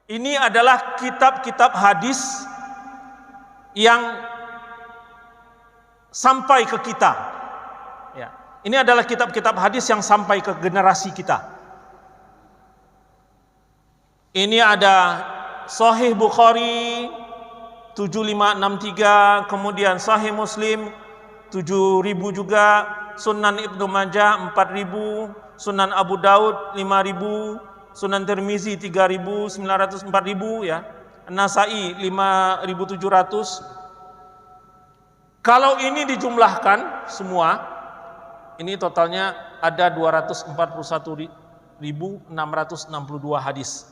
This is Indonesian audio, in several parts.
Ini adalah kitab-kitab hadis yang sampai ke kita. Ya. Ini adalah kitab-kitab hadis yang sampai ke generasi kita. Ini ada Sahih Bukhari 7563, kemudian Sahih Muslim 7000 juga, Sunan Ibnu Majah 4000, Sunan Abu Daud 5000, Sunan Tirmizi 3000, 900, 4000 ya. An-Nasai 5700. Kalau ini dijumlahkan semua, ini totalnya ada 241.662 hadis.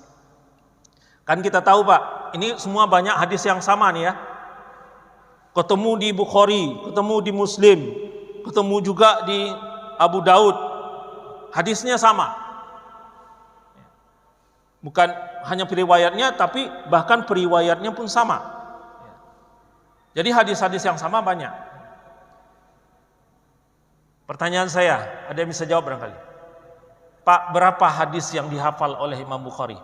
Kan kita tahu Pak, ini semua banyak hadis yang sama nih ya. Ketemu di Bukhari, ketemu di Muslim, ketemu juga di Abu Daud. Hadisnya sama. Bukan hanya periwayatnya, tapi bahkan periwayatnya pun sama. Jadi hadis-hadis yang sama banyak. Pertanyaan saya, ada yang bisa jawab barangkali? Pak, berapa hadis yang dihafal oleh Imam Bukhari?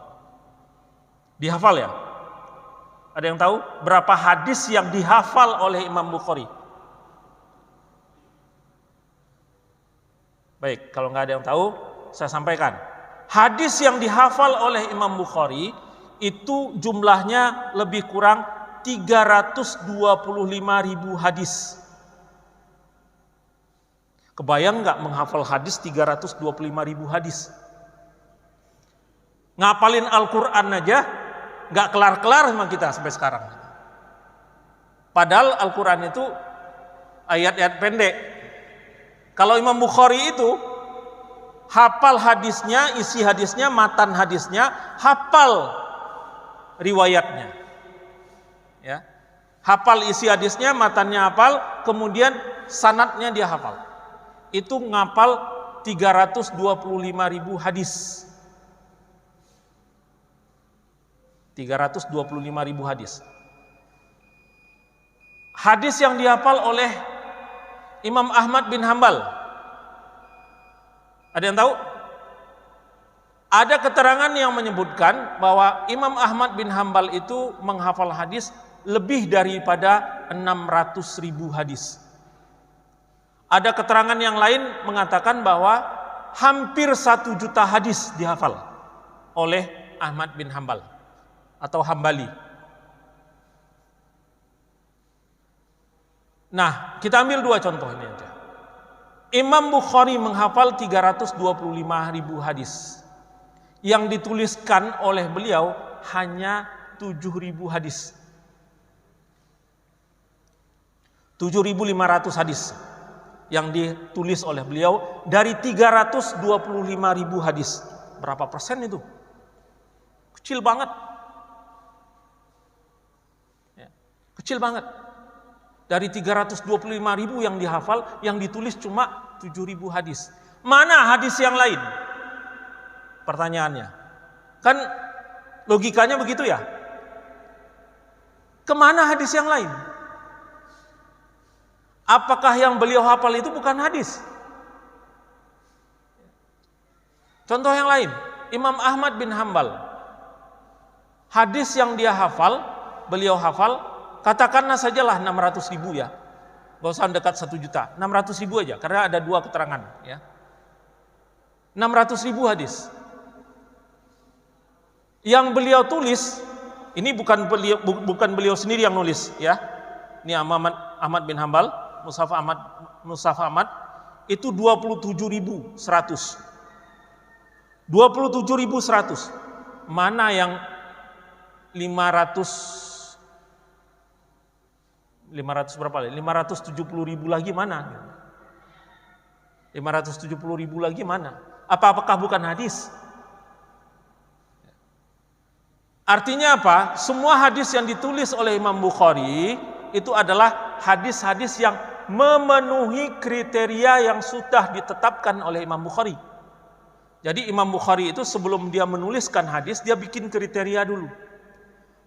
Dihafal ya? Ada yang tahu berapa hadis yang dihafal oleh Imam Bukhari? Baik, kalau nggak ada yang tahu, saya sampaikan. Hadis yang dihafal oleh Imam Bukhari itu jumlahnya lebih kurang 325.000 hadis. Kebayang nggak menghafal hadis 325.000 hadis? Ngapalin Al-Quran aja nggak kelar-kelar sama kita sampai sekarang. Padahal Al-Quran itu ayat-ayat pendek. Kalau Imam Bukhari itu hafal hadisnya, isi hadisnya, matan hadisnya, hafal riwayatnya. Ya. Hafal isi hadisnya, matannya hafal, kemudian sanadnya dia hafal. Itu ngapal 325.000 hadis. 325.000 hadis. Hadis yang dihafal oleh Imam Ahmad bin Hambal. Ada yang tahu? Ada keterangan yang menyebutkan bahwa Imam Ahmad bin Hambal itu menghafal hadis lebih daripada 600.000 hadis. Ada keterangan yang lain mengatakan bahwa hampir 1 juta hadis dihafal oleh Ahmad bin Hambal atau Hambali. Nah, kita ambil 2 contoh ini aja. Imam Bukhari menghafal 325.000 hadis. Yang dituliskan oleh beliau hanya 7.000 hadis. 7.500 hadis yang ditulis oleh beliau dari 325.000 hadis. Berapa persen itu? Kecil banget. Ya, kecil banget. Dari 325.000 yang dihafal, yang ditulis cuma 7.000 hadis. Mana hadis yang lain? Pertanyaannya. Kan logikanya begitu ya? Kemana hadis yang lain? Apakah yang beliau hafal itu bukan hadis? Contoh yang lain, Imam Ahmad bin Hambal. Hadis yang dia hafal, beliau hafal, katakanlah sajalah 600.000 ya. Gak usah dekat 1 juta, 600.000 aja, karena ada 2 keterangan ya. 600.000 hadis. Yang beliau tulis, ini bukan beliau sendiri yang nulis ya. Ini Ahmad bin Hambal, Mushaf Ahmad itu 27.100. 27.100. Mana yang 500 berapa? 570.000 lagi mana? 570.000 lagi mana? Apakah bukan hadis? Artinya apa? Semua hadis yang ditulis oleh Imam Bukhari itu adalah hadis-hadis yang memenuhi kriteria yang sudah ditetapkan oleh Imam Bukhari. Jadi Imam Bukhari itu sebelum dia menuliskan hadis, dia bikin kriteria dulu.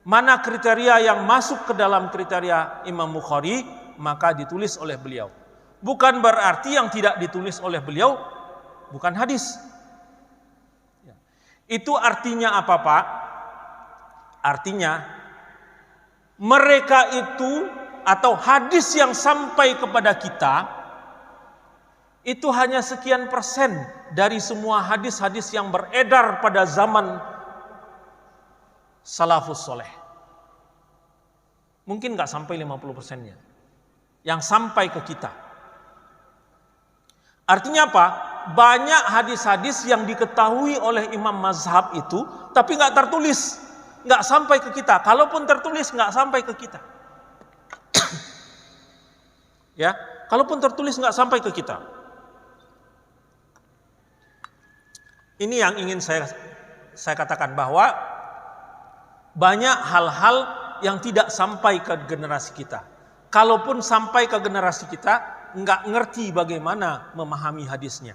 Mana kriteria yang masuk ke dalam kriteria Imam Bukhari, maka ditulis oleh beliau. Bukan berarti yang tidak ditulis oleh beliau bukan hadis. Itu artinya apa Pak? Artinya mereka itu atau hadis yang sampai kepada kita itu hanya sekian persen dari semua hadis-hadis yang beredar pada zaman salafus soleh. Mungkin nggak sampai 50%-nya yang sampai ke kita. Artinya apa? Banyak hadis-hadis yang diketahui oleh imam mazhab itu tapi nggak tertulis, nggak sampai ke kita. Kalaupun tertulis nggak sampai ke kita. Ya, kalaupun tertulis nggak sampai ke kita. Ini yang ingin saya katakan, bahwa banyak hal-hal yang tidak sampai ke generasi kita. Kalaupun sampai ke generasi kita, nggak ngerti bagaimana memahami hadisnya.